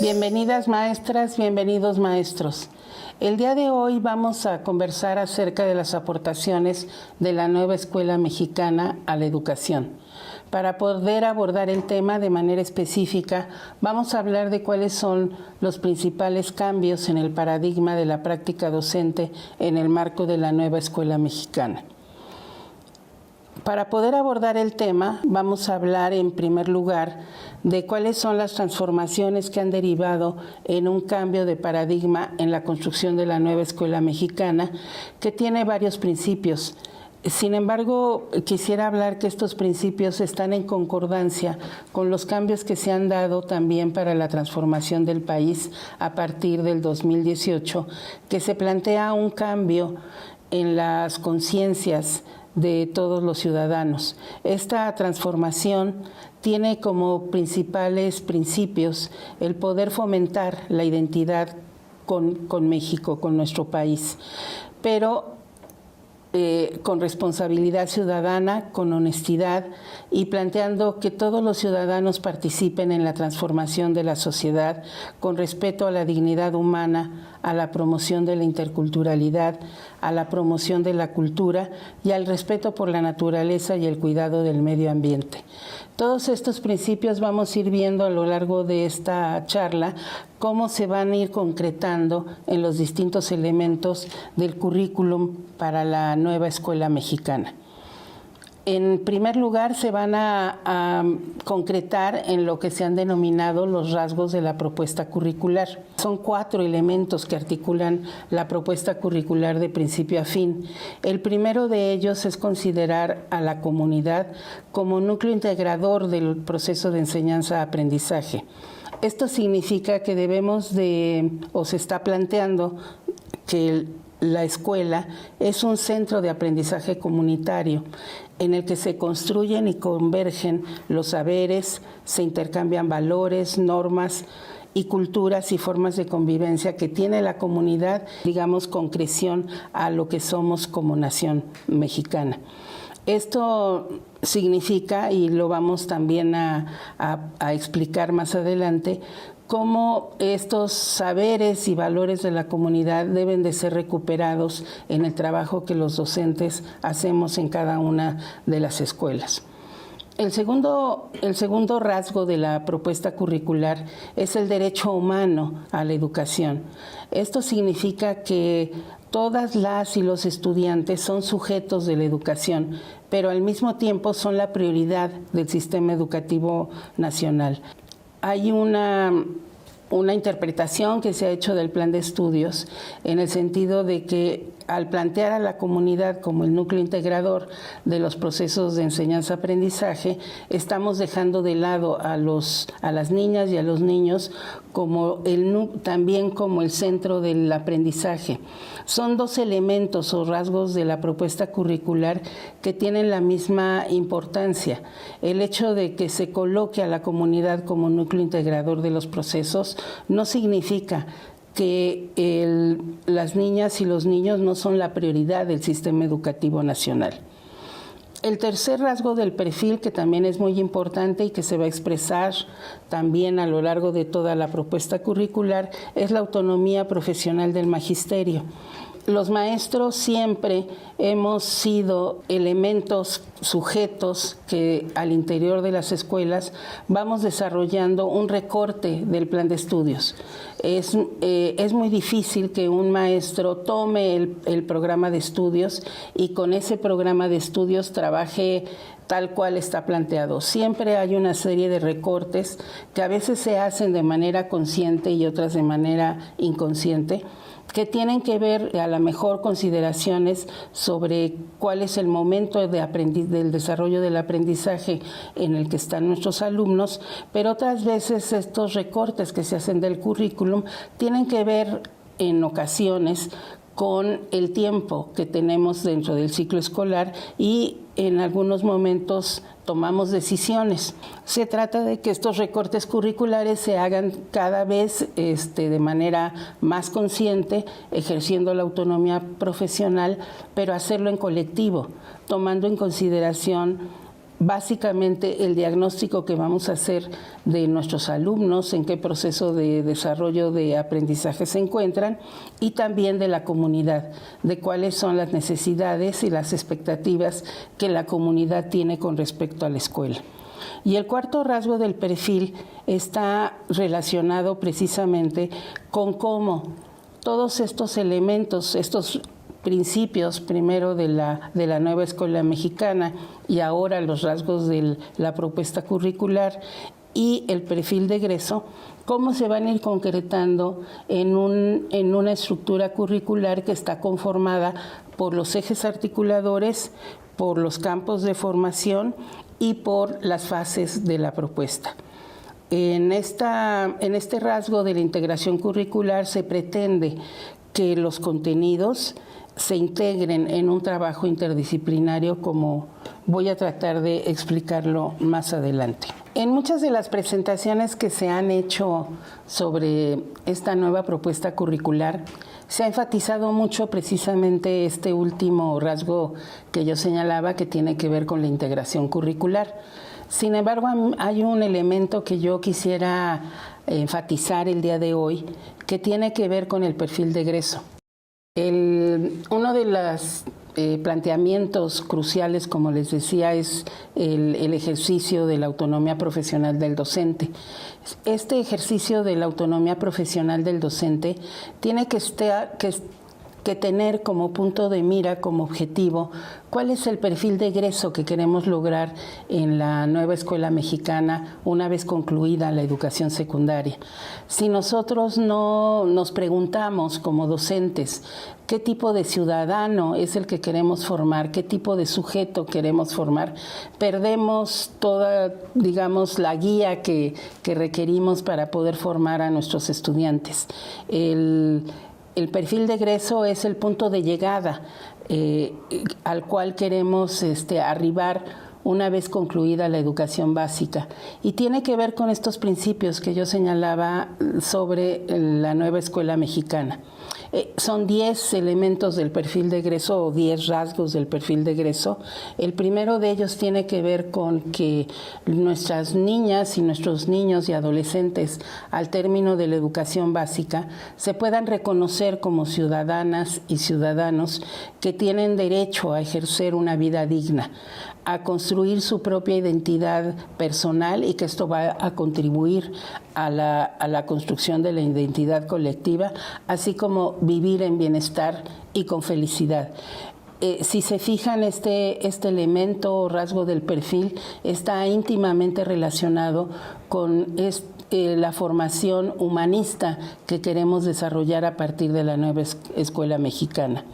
Bienvenidas maestras, bienvenidos maestros. El día de hoy vamos a conversar acerca de las aportaciones de la nueva escuela mexicana a la educación. Para poder abordar el tema de manera específica, vamos a hablar de cuáles son los principales cambios en el paradigma de la práctica docente en el marco de la nueva escuela mexicana. Para poder abordar el tema, vamos a hablar en primer lugar de cuáles son las transformaciones que han derivado en un cambio de paradigma en la construcción de la nueva escuela mexicana, que tiene varios principios. Sin embargo, quisiera hablar que estos principios están en concordancia con los cambios que se han dado también para la transformación del país a partir del 2018, que se plantea un cambio en las conciencias de todos los ciudadanos. Esta transformación tiene como principales principios el poder fomentar la identidad con México, con nuestro país, pero con responsabilidad ciudadana, con honestidad y planteando que todos los ciudadanos participen en la transformación de la sociedad con respeto a la dignidad humana, a la promoción de la interculturalidad, a la promoción de la cultura y al respeto por la naturaleza y el cuidado del medio ambiente. Todos estos principios vamos a ir viendo a lo largo de esta charla cómo se van a ir concretando en los distintos elementos del currículum para la nueva escuela mexicana. En primer lugar, se van a concretar en lo que se han denominado los rasgos de la propuesta curricular. Son 4 elementos que articulan la propuesta curricular de principio a fin. El primero de ellos es considerar a la comunidad como núcleo integrador del proceso de enseñanza-aprendizaje. Esto significa que se está planteando que la escuela es un centro de aprendizaje comunitario en el que se construyen y convergen los saberes, se intercambian valores, normas y culturas y formas de convivencia que tiene la comunidad, digamos, concreción a lo que somos como nación mexicana. Esto significa, y lo vamos también a explicar más adelante, cómo estos saberes y valores de la comunidad deben de ser recuperados en el trabajo que los docentes hacemos en cada una de las escuelas. El segundo rasgo de la propuesta curricular es el derecho humano a la educación. Esto significa que todas las y los estudiantes son sujetos de la educación, pero al mismo tiempo son la prioridad del sistema educativo nacional. Hay una interpretación que se ha hecho del plan de estudios en el sentido de que al plantear a la comunidad como el núcleo integrador de los procesos de enseñanza-aprendizaje, estamos dejando de lado a las niñas y a los niños también como el centro del aprendizaje. Son 2 elementos o rasgos de la propuesta curricular que tienen la misma importancia. El hecho de que se coloque a la comunidad como núcleo integrador de los procesos no significa que las niñas y los niños no son la prioridad del sistema educativo nacional. El tercer rasgo del perfil, que también es muy importante y que se va a expresar también a lo largo de toda la propuesta curricular, es la autonomía profesional del magisterio. Los maestros siempre hemos sido elementos, sujetos que al interior de las escuelas vamos desarrollando un recorte del plan de estudios. Es muy difícil que un maestro tome el programa de estudios y con ese programa de estudios trabaje tal cual está planteado. Siempre hay una serie de recortes que a veces se hacen de manera consciente y otras de manera inconsciente, que tienen que ver a lo mejor consideraciones sobre cuál es el momento del desarrollo del aprendizaje en el que están nuestros alumnos, pero otras veces estos recortes que se hacen del currículum tienen que ver en ocasiones con el tiempo que tenemos dentro del ciclo escolar y en algunos momentos tomamos decisiones. Se trata de que estos recortes curriculares se hagan cada vez de manera más consciente, ejerciendo la autonomía profesional, pero hacerlo en colectivo, tomando en consideración básicamente el diagnóstico que vamos a hacer de nuestros alumnos, en qué proceso de desarrollo de aprendizaje se encuentran, y también de la comunidad, de cuáles son las necesidades y las expectativas que la comunidad tiene con respecto a la escuela. Y el cuarto rasgo del perfil está relacionado precisamente con cómo todos estos elementos, estos principios, primero de la nueva escuela mexicana y ahora los rasgos de la propuesta curricular y el perfil de egreso, cómo se van a ir concretando en una estructura curricular que está conformada por los ejes articuladores, por los campos de formación y por las fases de la propuesta. En este rasgo de la integración curricular se pretende que los contenidos se integren en un trabajo interdisciplinario, como voy a tratar de explicarlo más adelante. En muchas de las presentaciones que se han hecho sobre esta nueva propuesta curricular, se ha enfatizado mucho precisamente este último rasgo que yo señalaba, que tiene que ver con la integración curricular. Sin embargo, hay un elemento que yo quisiera enfatizar el día de hoy, que tiene que ver con el perfil de egreso. Uno de los planteamientos cruciales, como les decía, es el ejercicio de la autonomía profesional del docente. Este ejercicio de la autonomía profesional del docente tiene que tener como punto de mira, como objetivo, cuál es el perfil de egreso que queremos lograr en la nueva escuela mexicana una vez concluida la educación secundaria. Si nosotros no nos preguntamos como docentes qué tipo de ciudadano es el que queremos formar, qué tipo de sujeto queremos formar, perdemos toda, digamos, la guía que requerimos para poder formar a nuestros estudiantes. El perfil de egreso es el punto de llegada al cual queremos arribar una vez concluida la educación básica, y tiene que ver con estos principios que yo señalaba sobre la nueva escuela mexicana. Son 10 elementos del perfil de egreso o 10 rasgos del perfil de egreso. El primero de ellos tiene que ver con que nuestras niñas y nuestros niños y adolescentes al término de la educación básica se puedan reconocer como ciudadanas y ciudadanos que tienen derecho a ejercer una vida digna, a construir su propia identidad personal, y que esto va a contribuir a la construcción de la identidad colectiva, así como vivir en bienestar y con felicidad. Si se fijan, este elemento o rasgo del perfil está íntimamente relacionado con la formación humanista que queremos desarrollar a partir de la nueva escuela mexicana.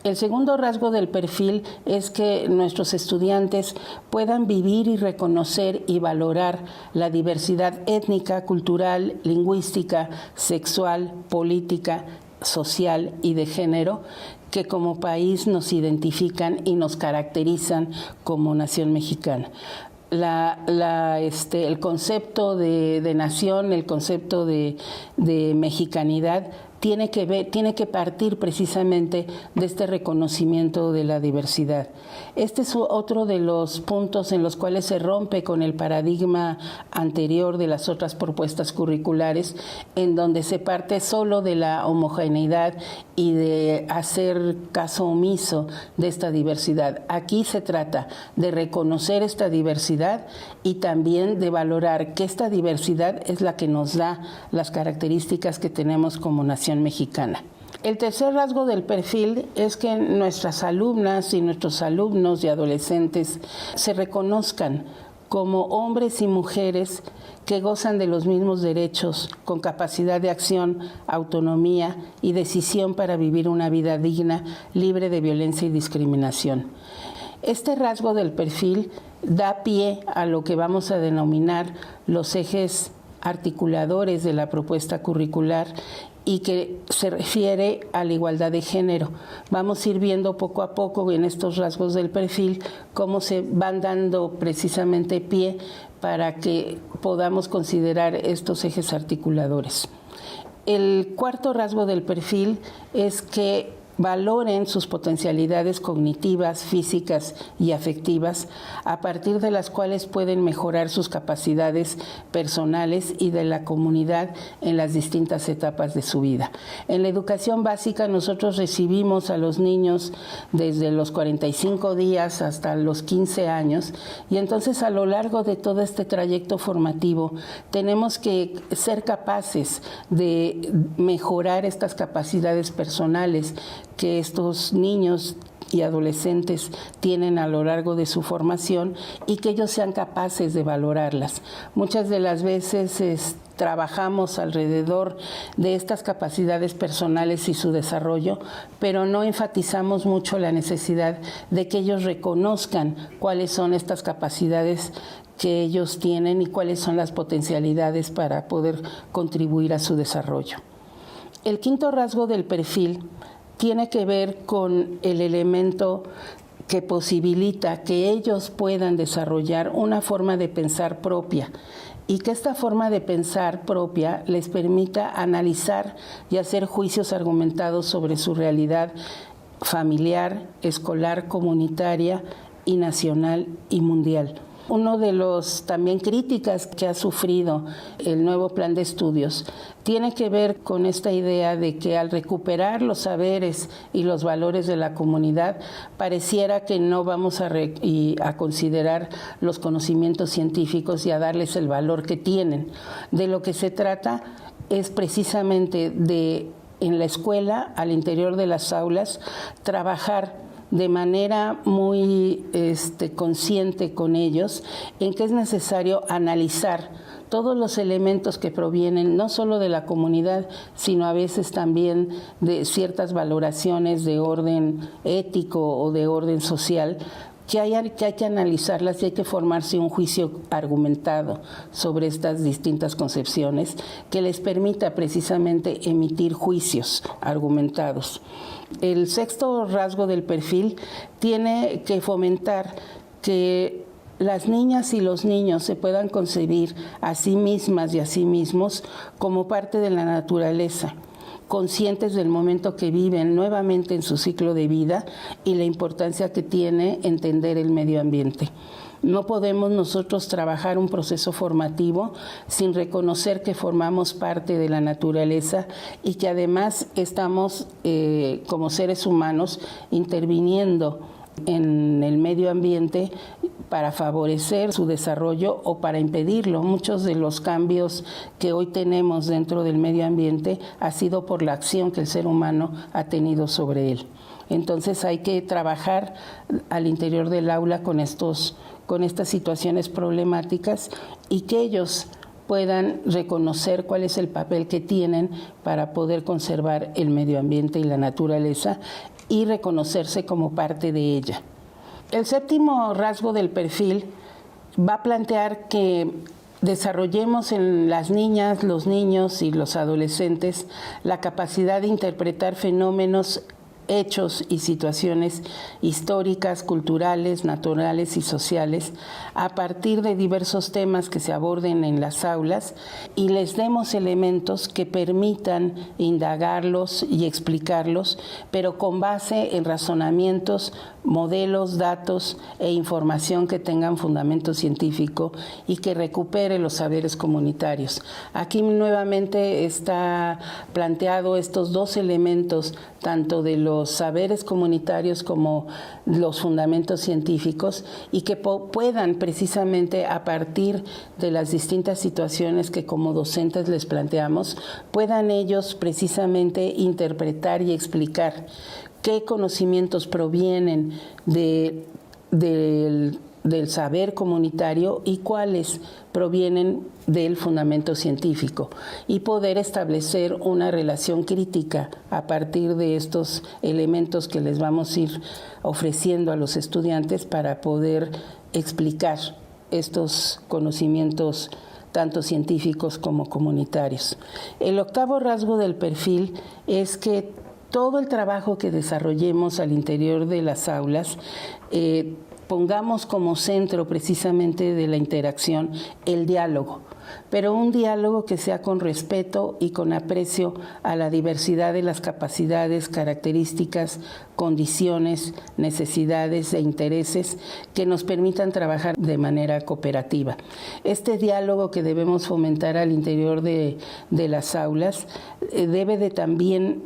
El segundo rasgo del perfil es que nuestros estudiantes puedan vivir y reconocer y valorar la diversidad étnica, cultural, lingüística, sexual, política, social y de género que como país nos identifican y nos caracterizan como nación mexicana. El concepto de nación, el concepto de mexicanidad tiene que partir precisamente de este reconocimiento de la diversidad. Este es otro de los puntos en los cuales se rompe con el paradigma anterior de las otras propuestas curriculares, en donde se parte solo de la homogeneidad y de hacer caso omiso de esta diversidad. Aquí se trata de reconocer esta diversidad y también de valorar que esta diversidad es la que nos da las características que tenemos como nación mexicana. El tercer rasgo del perfil es que nuestras alumnas y nuestros alumnos y adolescentes se reconozcan como hombres y mujeres que gozan de los mismos derechos, con capacidad de acción, autonomía y decisión para vivir una vida digna, libre de violencia y discriminación. Este rasgo del perfil da pie a lo que vamos a denominar los ejes articuladores de la propuesta curricular y que se refiere a la igualdad de género. Vamos a ir viendo poco a poco en estos rasgos del perfil cómo se van dando precisamente pie para que podamos considerar estos ejes articuladores. El cuarto rasgo del perfil es que valoren sus potencialidades cognitivas, físicas y afectivas, a partir de las cuales pueden mejorar sus capacidades personales y de la comunidad en las distintas etapas de su vida. En la educación básica nosotros recibimos a los niños desde los 45 días hasta los 15 años, y entonces a lo largo de todo este trayecto formativo tenemos que ser capaces de mejorar estas capacidades personales que estos niños y adolescentes tienen a lo largo de su formación, y que ellos sean capaces de valorarlas. Muchas de las veces trabajamos alrededor de estas capacidades personales y su desarrollo, pero no enfatizamos mucho la necesidad de que ellos reconozcan cuáles son estas capacidades que ellos tienen y cuáles son las potencialidades para poder contribuir a su desarrollo. El quinto rasgo del perfil tiene que ver con el elemento que posibilita que ellos puedan desarrollar una forma de pensar propia, y que esta forma de pensar propia les permita analizar y hacer juicios argumentados sobre su realidad familiar, escolar, comunitaria y nacional y mundial. Uno de los también críticas que ha sufrido el nuevo plan de estudios tiene que ver con esta idea de que al recuperar los saberes y los valores de la comunidad, pareciera que no vamos a considerar los conocimientos científicos y a darles el valor que tienen. De lo que se trata es precisamente de, en la escuela, al interior de las aulas, trabajar de manera muy consciente con ellos en que es necesario analizar todos los elementos que provienen no solo de la comunidad, sino a veces también de ciertas valoraciones de orden ético o de orden social, que hay que analizarlas y hay que formarse un juicio argumentado sobre estas distintas concepciones que les permita precisamente emitir juicios argumentados. El sexto rasgo del perfil tiene que fomentar que las niñas y los niños se puedan concebir a sí mismas y a sí mismos como parte de la naturaleza, conscientes del momento que viven nuevamente en su ciclo de vida y la importancia que tiene entender el medio ambiente. No podemos nosotros trabajar un proceso formativo sin reconocer que formamos parte de la naturaleza y que además estamos como seres humanos interviniendo en el medio ambiente para favorecer su desarrollo o para impedirlo. Muchos de los cambios que hoy tenemos dentro del medio ambiente ha sido por la acción que el ser humano ha tenido sobre él. Entonces hay que trabajar al interior del aula con estas situaciones problemáticas y que ellos puedan reconocer cuál es el papel que tienen para poder conservar el medio ambiente y la naturaleza y reconocerse como parte de ella. El séptimo rasgo del perfil va a plantear que desarrollemos en las niñas, los niños y los adolescentes la capacidad de interpretar fenómenos, hechos y situaciones históricas, culturales, naturales y sociales a partir de diversos temas que se aborden en las aulas y les demos elementos que permitan indagarlos y explicarlos, pero con base en razonamientos, modelos, datos e información que tengan fundamento científico y que recupere los saberes comunitarios. Aquí nuevamente está planteado estos dos elementos, tanto de los saberes comunitarios como los fundamentos científicos, y que puedan precisamente a partir de las distintas situaciones que como docentes les planteamos, puedan ellos precisamente interpretar y explicar qué conocimientos provienen del saber comunitario y cuáles provienen del fundamento científico, y poder establecer una relación crítica a partir de estos elementos que les vamos a ir ofreciendo a los estudiantes para poder explicar estos conocimientos tanto científicos como comunitarios. El octavo rasgo del perfil es que todo el trabajo que desarrollemos al interior de las aulas pongamos como centro precisamente de la interacción el diálogo, pero un diálogo que sea con respeto y con aprecio a la diversidad de las capacidades, características, condiciones, necesidades e intereses que nos permitan trabajar de manera cooperativa. Este diálogo que debemos fomentar al interior de las aulas debe de también,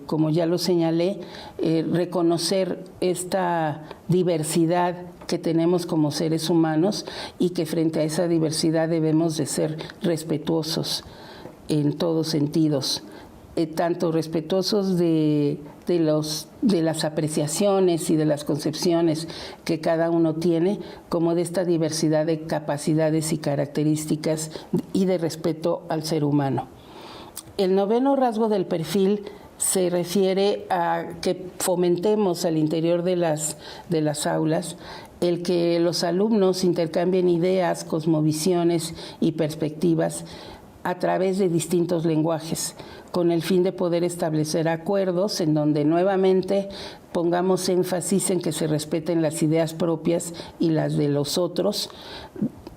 como ya lo señalé, reconocer esta diversidad que tenemos como seres humanos y que frente a esa diversidad debemos de ser respetuosos en todos sentidos, tanto respetuosos de las apreciaciones y de las concepciones que cada uno tiene, como de esta diversidad de capacidades y características y de respeto al ser humano. El noveno rasgo del perfil se refiere a que fomentemos al interior de las aulas el que los alumnos intercambien ideas, cosmovisiones y perspectivas a través de distintos lenguajes, con el fin de poder establecer acuerdos en donde nuevamente pongamos énfasis en que se respeten las ideas propias y las de los otros,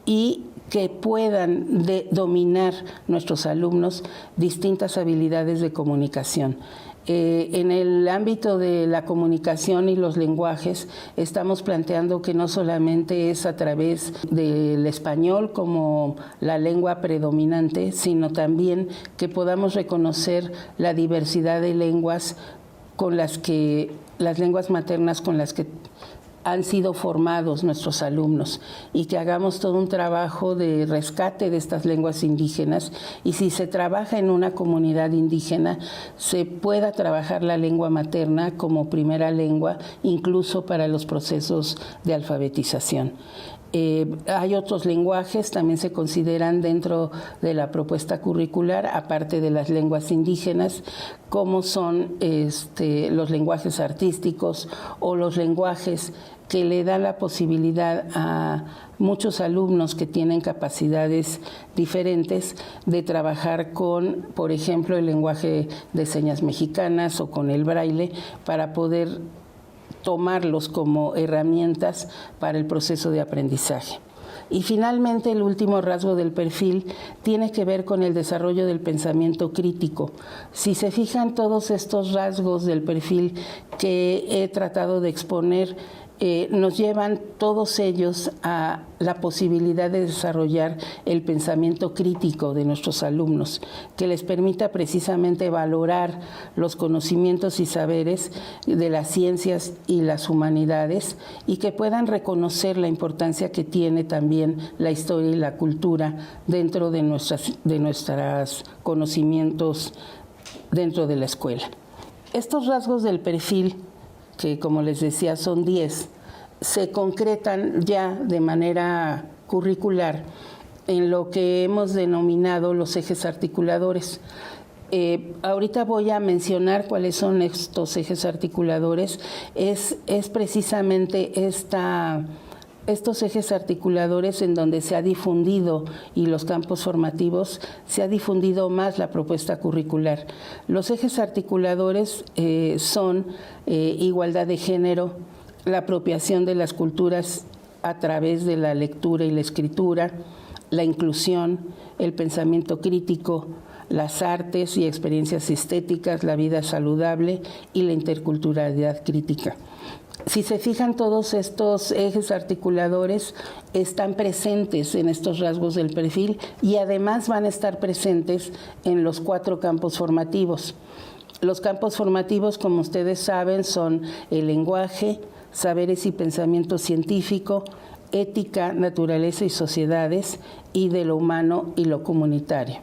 y que puedan dominar nuestros alumnos distintas habilidades de comunicación. En el ámbito de la comunicación y los lenguajes, estamos planteando que no solamente es a través del español como la lengua predominante, sino también que podamos reconocer la diversidad de lenguas las lenguas maternas con las que han sido formados nuestros alumnos, y que hagamos todo un trabajo de rescate de estas lenguas indígenas, y si se trabaja en una comunidad indígena, se pueda trabajar la lengua materna como primera lengua, incluso para los procesos de alfabetización. Hay otros lenguajes, también se consideran dentro de la propuesta curricular, aparte de las lenguas indígenas, como son los lenguajes artísticos o los lenguajes que le dan la posibilidad a muchos alumnos que tienen capacidades diferentes de trabajar con, por ejemplo, el lenguaje de señas mexicanas o con el braille, para poder tomarlos como herramientas para el proceso de aprendizaje. Y finalmente, el último rasgo del perfil tiene que ver con el desarrollo del pensamiento crítico. Si se fijan, todos estos rasgos del perfil que he tratado de exponer nos llevan todos ellos a la posibilidad de desarrollar el pensamiento crítico de nuestros alumnos, que les permita precisamente valorar los conocimientos y saberes de las ciencias y las humanidades, y que puedan reconocer la importancia que tiene también la historia y la cultura dentro de nuestros conocimientos dentro de la escuela. Estos rasgos del perfil, que como les decía son 10, se concretan ya de manera curricular en lo que hemos denominado los ejes articuladores. Ahorita voy a mencionar cuáles son estos ejes articuladores. Es precisamente estos ejes articuladores en donde se ha difundido, y los campos formativos, se ha difundido más la propuesta curricular. Los ejes articuladores son igualdad de género, la apropiación de las culturas a través de la lectura y la escritura, la inclusión, el pensamiento crítico, las artes y experiencias estéticas, la vida saludable y la interculturalidad crítica. Si se fijan, todos estos ejes articuladores están presentes en estos rasgos del perfil, y además van a estar presentes en los 4 campos formativos. Los campos formativos, como ustedes saben, son el lenguaje, saberes y pensamiento científico, ética, naturaleza y sociedades, y de lo humano y lo comunitario.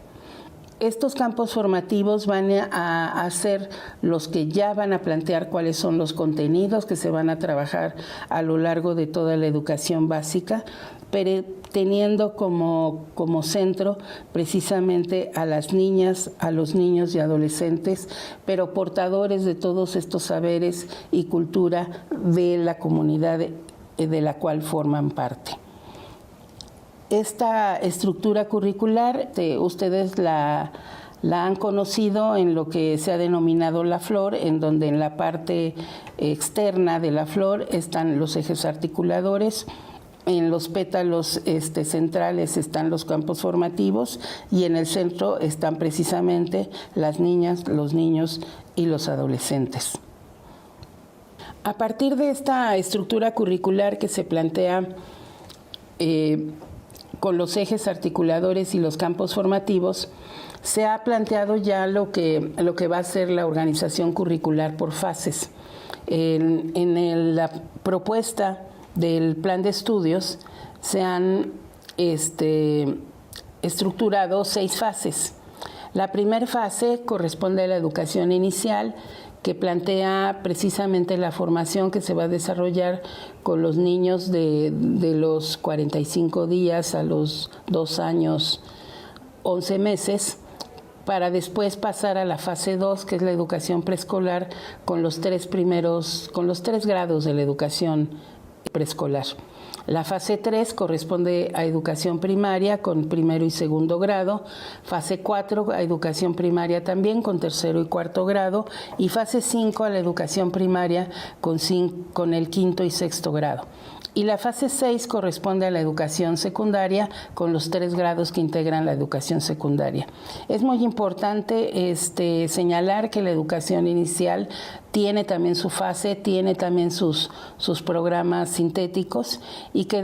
Estos campos formativos van a ser los que ya van a plantear cuáles son los contenidos que se van a trabajar a lo largo de toda la educación básica, pero teniendo como centro precisamente a las niñas, a los niños y adolescentes, pero portadores de todos estos saberes y cultura de la comunidad de la cual forman parte. Esta estructura curricular, ustedes la La han conocido en lo que se ha denominado la flor, en donde en la parte externa de la flor están los ejes articuladores, en los pétalos centrales están los campos formativos y en el centro están precisamente las niñas, los niños y los adolescentes. A partir de esta estructura curricular que se plantea con los ejes articuladores y los campos formativos, se ha planteado ya lo que va a ser la organización curricular por fases. En la propuesta del plan de estudios se han estructurado 6 fases. La primera fase corresponde a la educación inicial, que plantea precisamente la formación que se va a desarrollar con los niños de los 45 días a los 2 años, 11 meses, para después pasar a la fase 2, que es la educación preescolar, con los 3 grados de la educación preescolar. La fase 3 corresponde a educación primaria con primero y segundo grado, fase 4 a educación primaria también con tercero y cuarto grado, y fase 5 a la educación primaria con el quinto y sexto grado. Y la fase 6 corresponde a la educación secundaria con los 3 grados que integran la educación secundaria. Es muy importante señalar que la educación inicial tiene también su fase, tiene también sus programas sintéticos y que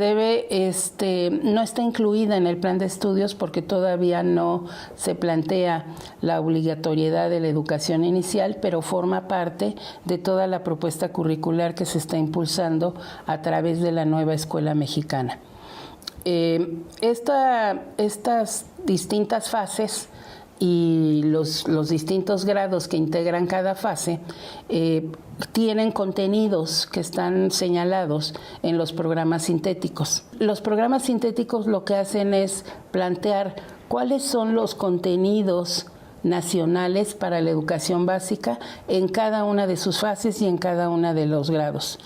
no está incluida en el plan de estudios porque todavía no se plantea la obligatoriedad de la educación inicial, pero forma parte de toda la propuesta curricular que se está impulsando a través de la nueva escuela mexicana. Estas distintas fases y los distintos grados que integran cada fase tienen contenidos que están señalados en los programas sintéticos. Los programas sintéticos lo que hacen es plantear cuáles son los contenidos nacionales para la educación básica en cada una de sus fases y en cada uno de los grados.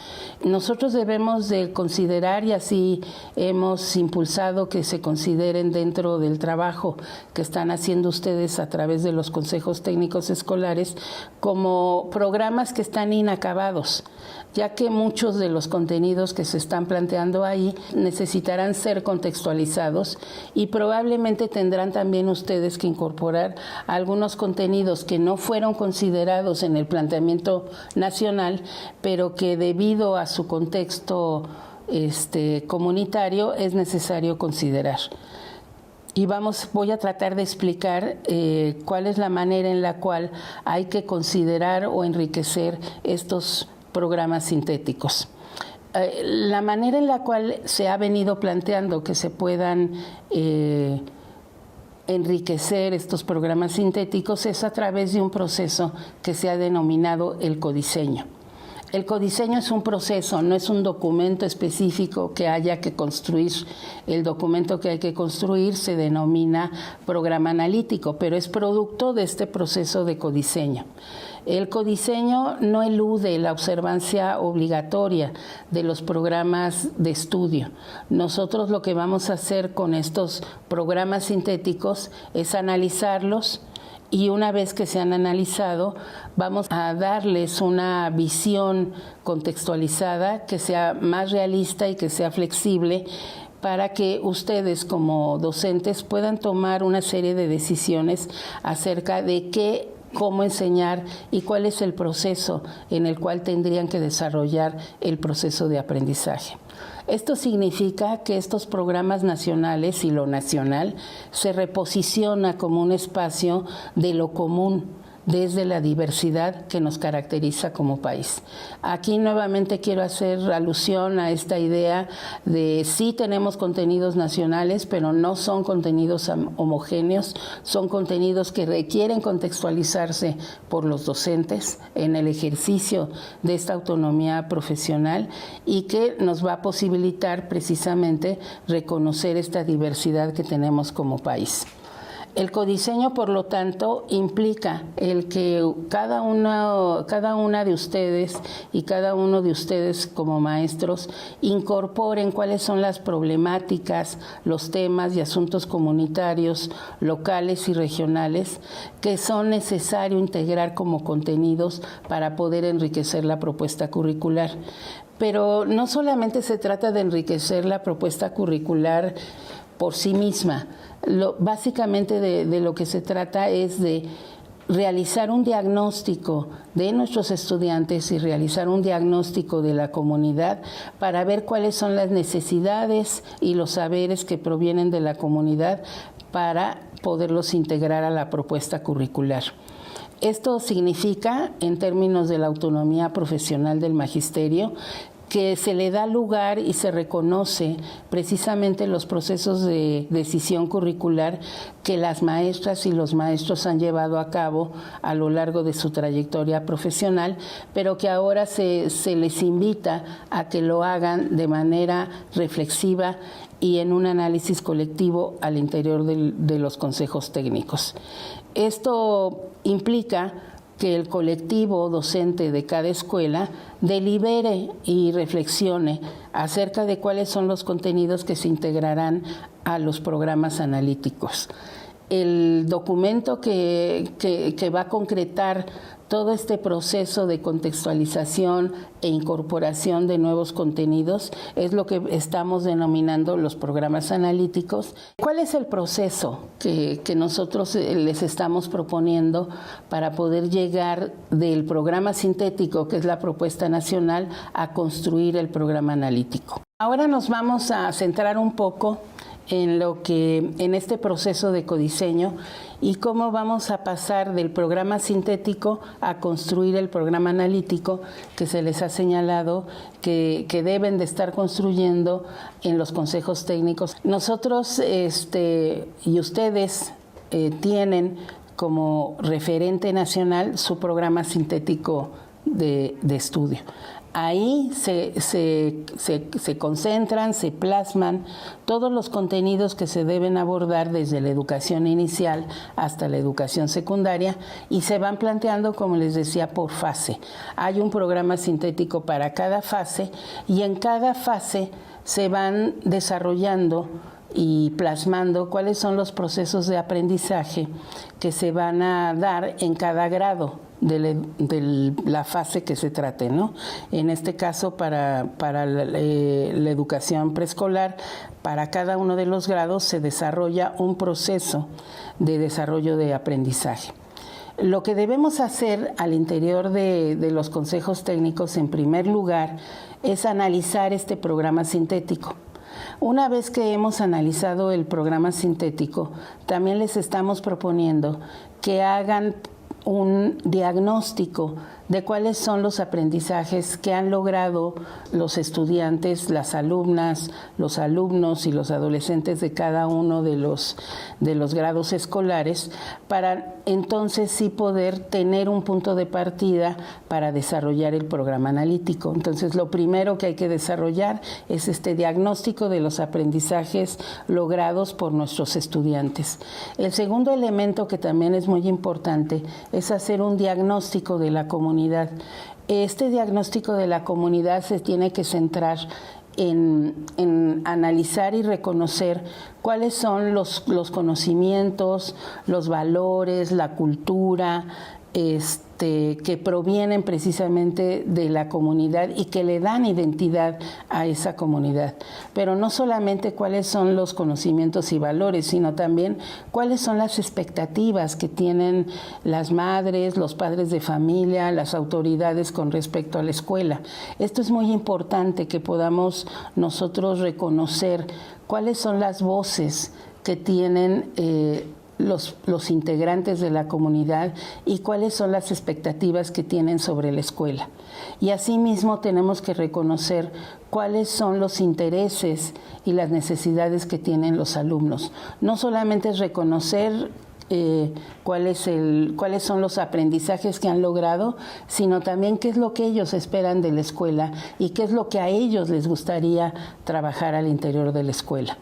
Nosotros debemos de considerar, y así hemos impulsado que se consideren dentro del trabajo que están haciendo ustedes a través de los consejos técnicos escolares, como programas que están inacabados, ya que muchos de los contenidos que se están planteando ahí necesitarán ser contextualizados y probablemente tendrán también ustedes que incorporar algunos contenidos que no fueron considerados en el planteamiento nacional, pero que debido a su contexto comunitario es necesario considerar. Y voy a tratar de explicar cuál es la manera en la cual hay que considerar o enriquecer estos programas sintéticos. La manera en la cual se ha venido planteando que se puedan enriquecer estos programas sintéticos es a través de un proceso que se ha denominado el codiseño. El codiseño es un proceso, no es un documento específico que haya que construir. El documento que hay que construir se denomina programa analítico, pero es producto de este proceso de codiseño. El codiseño no elude la observancia obligatoria de los programas de estudio. Nosotros lo que vamos a hacer con estos programas sintéticos es analizarlos, y una vez que se han analizado, vamos a darles una visión contextualizada que sea más realista y que sea flexible para que ustedes como docentes puedan tomar una serie de decisiones acerca de cómo enseñar y cuál es el proceso en el cual tendrían que desarrollar el proceso de aprendizaje. Esto significa que estos programas nacionales y lo nacional se reposiciona como un espacio de lo común desde la diversidad que nos caracteriza como país. Aquí nuevamente quiero hacer alusión a esta idea de sí tenemos contenidos nacionales, pero no son contenidos homogéneos, son contenidos que requieren contextualizarse por los docentes en el ejercicio de esta autonomía profesional y que nos va a posibilitar precisamente reconocer esta diversidad que tenemos como país. El codiseño, por lo tanto, implica el que cada una de ustedes y cada uno de ustedes como maestros incorporen cuáles son las problemáticas, los temas y asuntos comunitarios, locales y regionales que son necesarios integrar como contenidos para poder enriquecer la propuesta curricular. Pero no solamente se trata de enriquecer la propuesta curricular por sí misma. Básicamente de lo que se trata es de realizar un diagnóstico de nuestros estudiantes y realizar un diagnóstico de la comunidad para ver cuáles son las necesidades y los saberes que provienen de la comunidad para poderlos integrar a la propuesta curricular. Esto significa, en términos de la autonomía profesional del magisterio, que se le da lugar y se reconoce precisamente los procesos de decisión curricular que las maestras y los maestros han llevado a cabo a lo largo de su trayectoria profesional, pero que ahora se les invita a que lo hagan de manera reflexiva y en un análisis colectivo al interior de los consejos técnicos. Esto implica que el colectivo docente de cada escuela delibere y reflexione acerca de cuáles son los contenidos que se integrarán a los programas analíticos. El documento que va a concretar todo este proceso de contextualización e incorporación de nuevos contenidos es lo que estamos denominando los programas analíticos. ¿Cuál es el proceso que nosotros les estamos proponiendo para poder llegar del programa sintético, que es la propuesta nacional, a construir el programa analítico? Ahora nos vamos a centrar un poco en este proceso de codiseño y cómo vamos a pasar del programa sintético a construir el programa analítico que se les ha señalado que deben de estar construyendo en los consejos técnicos. Nosotros y ustedes tienen como referente nacional su programa sintético de estudio. Ahí se concentran, se plasman todos los contenidos que se deben abordar desde la educación inicial hasta la educación secundaria y se van planteando, como les decía, por fase. Hay un programa sintético para cada fase y en cada fase se van desarrollando y plasmando cuáles son los procesos de aprendizaje que se van a dar en cada grado de la fase que se trate, ¿no? En este caso, para la educación preescolar, para cada uno de los grados se desarrolla un proceso de desarrollo de aprendizaje. Lo que debemos hacer al interior de los consejos técnicos, en primer lugar, es analizar este programa sintético. Una vez que hemos analizado el programa sintético, también les estamos proponiendo que hagan un diagnóstico de cuáles son los aprendizajes que han logrado los estudiantes, las alumnas, los alumnos y los adolescentes de cada uno de los grados escolares, para entonces sí poder tener un punto de partida para desarrollar el programa analítico. Entonces, lo primero que hay que desarrollar es este diagnóstico de los aprendizajes logrados por nuestros estudiantes. El segundo elemento, que también es muy importante, es hacer un diagnóstico de la comunidad. Este diagnóstico de la comunidad se tiene que centrar en analizar y reconocer cuáles son los conocimientos, los valores, la cultura, que provienen precisamente de la comunidad y que le dan identidad a esa comunidad. Pero no solamente cuáles son los conocimientos y valores, sino también cuáles son las expectativas que tienen las madres, los padres de familia, las autoridades con respecto a la escuela. Esto es muy importante, que podamos nosotros reconocer cuáles son las voces que tienen los integrantes de la comunidad y cuáles son las expectativas que tienen sobre la escuela. Y asimismo tenemos que reconocer cuáles son los intereses y las necesidades que tienen los alumnos. No solamente es reconocer cuáles son los aprendizajes que han logrado, sino también qué es lo que ellos esperan de la escuela y qué es lo que a ellos les gustaría trabajar al interior de la escuela.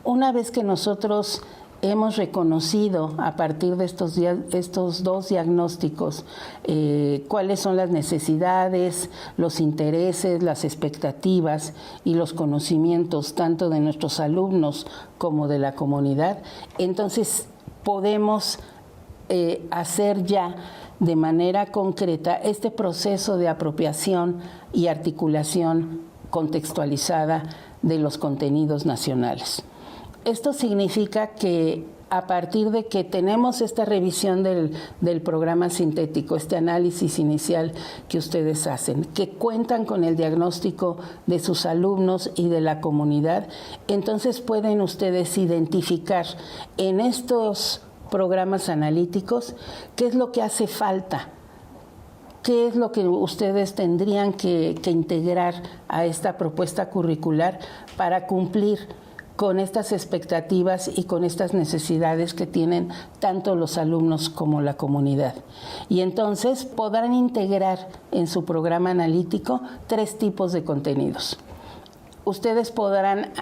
Una vez que nosotros hemos reconocido a partir de estos dos diagnósticos cuáles son las necesidades, los intereses, las expectativas y los conocimientos tanto de nuestros alumnos como de la comunidad, entonces podemos hacer ya de manera concreta este proceso de apropiación y articulación contextualizada de los contenidos nacionales. Esto significa que a partir de que tenemos esta revisión del programa sintético, este análisis inicial que ustedes hacen, que cuentan con el diagnóstico de sus alumnos y de la comunidad, entonces pueden ustedes identificar en estos programas analíticos qué es lo que hace falta, qué es lo que ustedes tendrían que integrar a esta propuesta curricular para cumplir con estas expectativas y con estas necesidades que tienen tanto los alumnos como la comunidad. Y entonces podrán integrar en su programa analítico 3 tipos de contenidos. Ustedes podrán,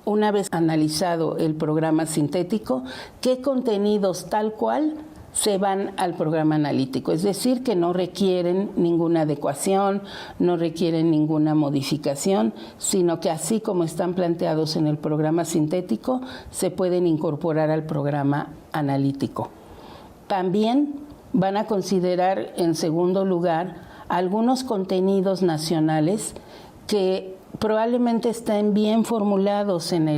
una vez analizado el programa sintético, qué contenidos tal cual se van al programa analítico, es decir, que no requieren ninguna adecuación, no requieren ninguna modificación, sino que así como están planteados en el programa sintético, se pueden incorporar al programa analítico. También van a considerar, en segundo lugar, algunos contenidos nacionales que probablemente estén bien formulados en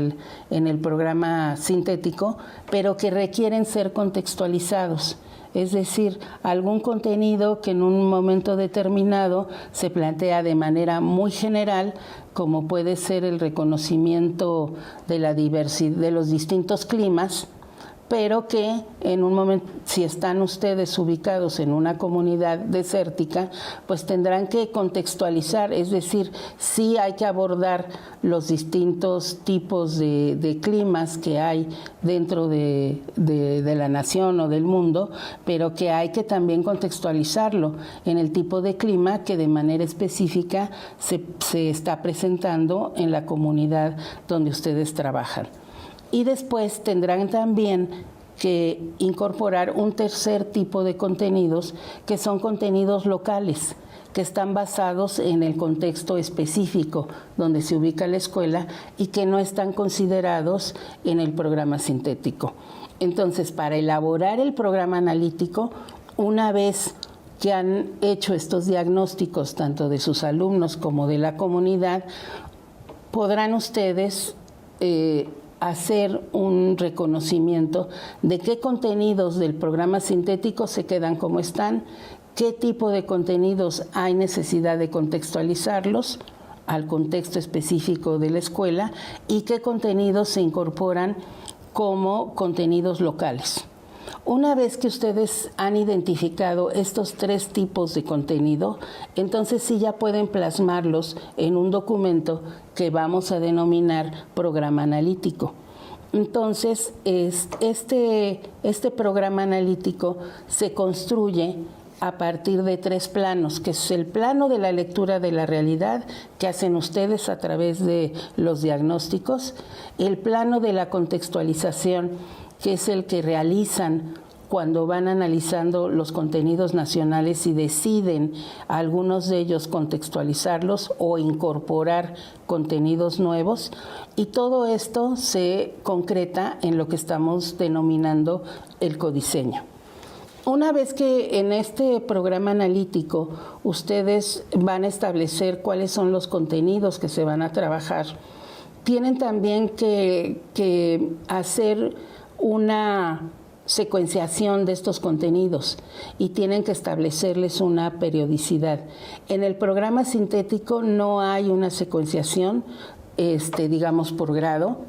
el programa sintético, pero que requieren ser contextualizados. Es decir, algún contenido que en un momento determinado se plantea de manera muy general, como puede ser el reconocimiento de la diversidad de los distintos climas, pero que en un momento, si están ustedes ubicados en una comunidad desértica, pues tendrán que contextualizar, es decir, sí hay que abordar los distintos tipos de climas que hay dentro de la nación o del mundo, pero que hay que también contextualizarlo en el tipo de clima que de manera específica se está presentando en la comunidad donde ustedes trabajan. Y después tendrán también que incorporar un tercer tipo de contenidos, que son contenidos locales, que están basados en el contexto específico donde se ubica la escuela y que no están considerados en el programa sintético. Entonces, para elaborar el programa analítico, una vez que han hecho estos diagnósticos, tanto de sus alumnos como de la comunidad, podrán ustedes hacer un reconocimiento de qué contenidos del programa sintético se quedan como están, qué tipo de contenidos hay necesidad de contextualizarlos al contexto específico de la escuela y qué contenidos se incorporan como contenidos locales. Una vez que ustedes han identificado estos 3 tipos de contenido, entonces sí ya pueden plasmarlos en un documento que vamos a denominar programa analítico. Entonces, este programa analítico se construye a partir de 3 planos, que es el plano de la lectura de la realidad que hacen ustedes a través de los diagnósticos, el plano de la contextualización, que es el que realizan cuando van analizando los contenidos nacionales y deciden algunos de ellos contextualizarlos o incorporar contenidos nuevos. Y todo esto se concreta en lo que estamos denominando el codiseño. Una vez que en este programa analítico ustedes van a establecer cuáles son los contenidos que se van a trabajar, tienen también que hacer una secuenciación de estos contenidos y tienen que establecerles una periodicidad. En el programa sintético no hay una secuenciación, digamos, por grado.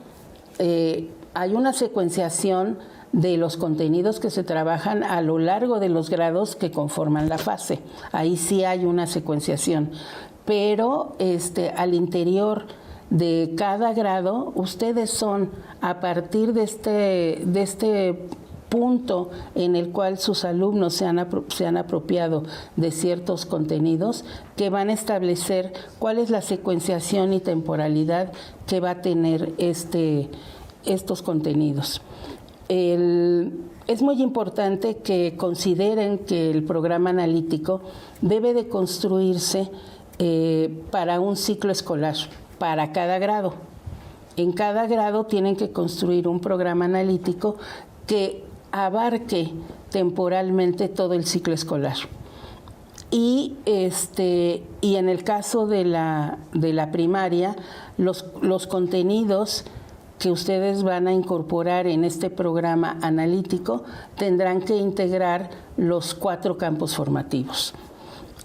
Hay una secuenciación de los contenidos que se trabajan a lo largo de los grados que conforman la fase. Ahí sí hay una secuenciación, pero al interior de cada grado, ustedes son, a partir de este punto en el cual sus alumnos se han apropiado de ciertos contenidos, que van a establecer cuál es la secuenciación y temporalidad que va a tener estos contenidos. Es muy importante que consideren que el programa analítico debe de construirse para un ciclo escolar, para cada grado. En cada grado tienen que construir un programa analítico que abarque temporalmente todo el ciclo escolar. Y en el caso de la primaria, los contenidos que ustedes van a incorporar en este programa analítico tendrán que integrar los 4 campos formativos.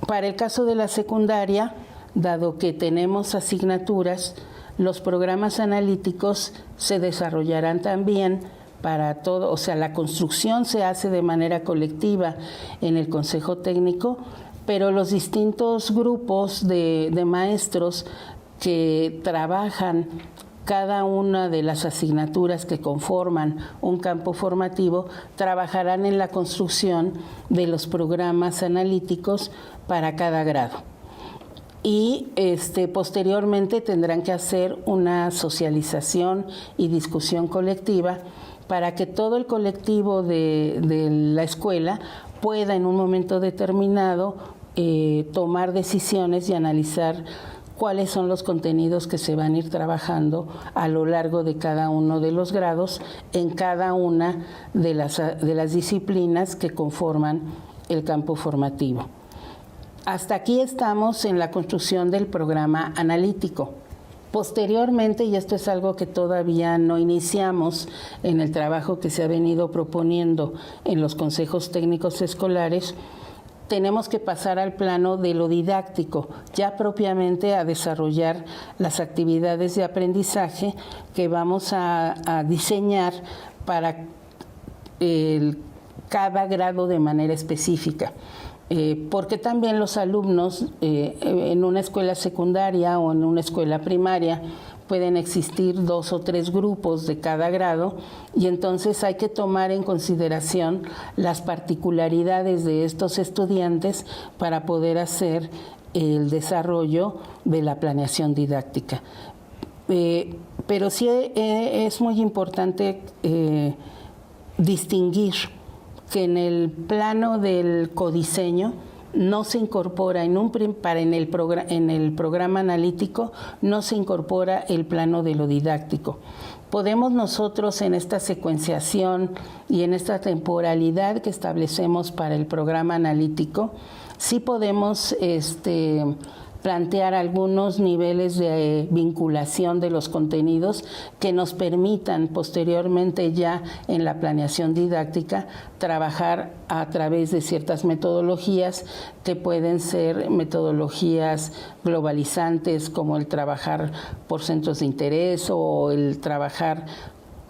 Para el caso de la secundaria, dado que tenemos asignaturas, los programas analíticos se desarrollarán también para todo, o sea, la construcción se hace de manera colectiva en el Consejo Técnico, pero los distintos grupos de maestros que trabajan cada una de las asignaturas que conforman un campo formativo trabajarán en la construcción de los programas analíticos para cada grado. Y posteriormente tendrán que hacer una socialización y discusión colectiva para que todo el colectivo de la escuela pueda en un momento determinado tomar decisiones y analizar cuáles son los contenidos que se van a ir trabajando a lo largo de cada uno de los grados en cada una de las disciplinas que conforman el campo formativo. Hasta aquí estamos en la construcción del programa analítico. Posteriormente, y esto es algo que todavía no iniciamos en el trabajo que se ha venido proponiendo en los consejos técnicos escolares, tenemos que pasar al plano de lo didáctico, ya propiamente a desarrollar las actividades de aprendizaje que vamos a diseñar para cada grado de manera específica. Porque también los alumnos en una escuela secundaria o en una escuela primaria pueden existir 2 o 3 grupos de cada grado y entonces hay que tomar en consideración las particularidades de estos estudiantes para poder hacer el desarrollo de la planeación didáctica. Pero sí es muy importante distinguir que en el plano del codiseño no se incorpora en el programa analítico no se incorpora el plano de lo didáctico. Podemos nosotros en esta secuenciación y en esta temporalidad que establecemos para el programa analítico, sí podemos plantear algunos niveles de vinculación de los contenidos que nos permitan posteriormente ya en la planeación didáctica trabajar a través de ciertas metodologías que pueden ser metodologías globalizantes como el trabajar por centros de interés o el trabajar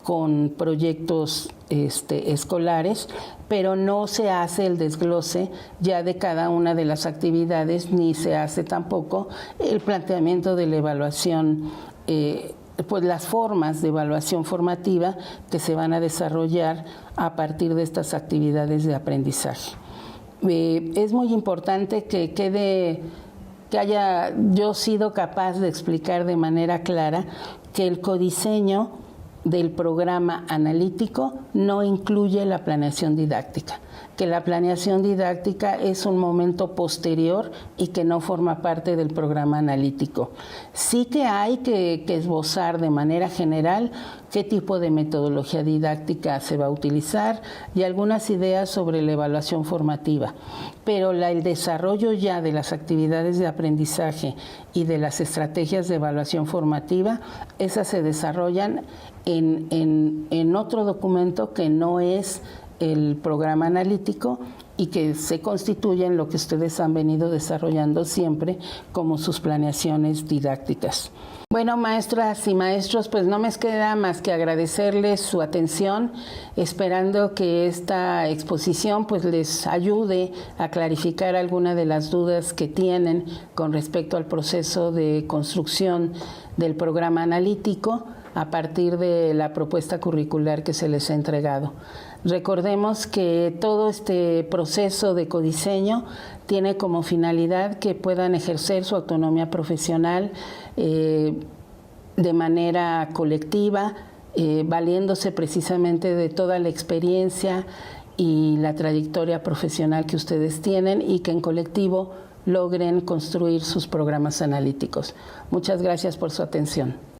con proyectos escolares, pero no se hace el desglose ya de cada una de las actividades, ni se hace tampoco el planteamiento de la evaluación, pues las formas de evaluación formativa que se van a desarrollar a partir de estas actividades de aprendizaje. Es muy importante que haya yo sido capaz de explicar de manera clara que el codiseño del programa analítico no incluye la planeación didáctica, que la planeación didáctica es un momento posterior y que no forma parte del programa analítico. Sí que hay que esbozar de manera general qué tipo de metodología didáctica se va a utilizar y algunas ideas sobre la evaluación formativa, pero el desarrollo ya de las actividades de aprendizaje y de las estrategias de evaluación formativa, esas se desarrollan en otro documento que no es el programa analítico y que se constituye en lo que ustedes han venido desarrollando siempre como sus planeaciones didácticas. Bueno, maestras y maestros, pues no me queda más que agradecerles su atención, esperando que esta exposición pues les ayude a clarificar alguna de las dudas que tienen con respecto al proceso de construcción del programa analítico a partir de la propuesta curricular que se les ha entregado. Recordemos que todo este proceso de codiseño tiene como finalidad que puedan ejercer su autonomía profesional de manera colectiva, valiéndose precisamente de toda la experiencia y la trayectoria profesional que ustedes tienen y que en colectivo logren construir sus programas analíticos. Muchas gracias por su atención.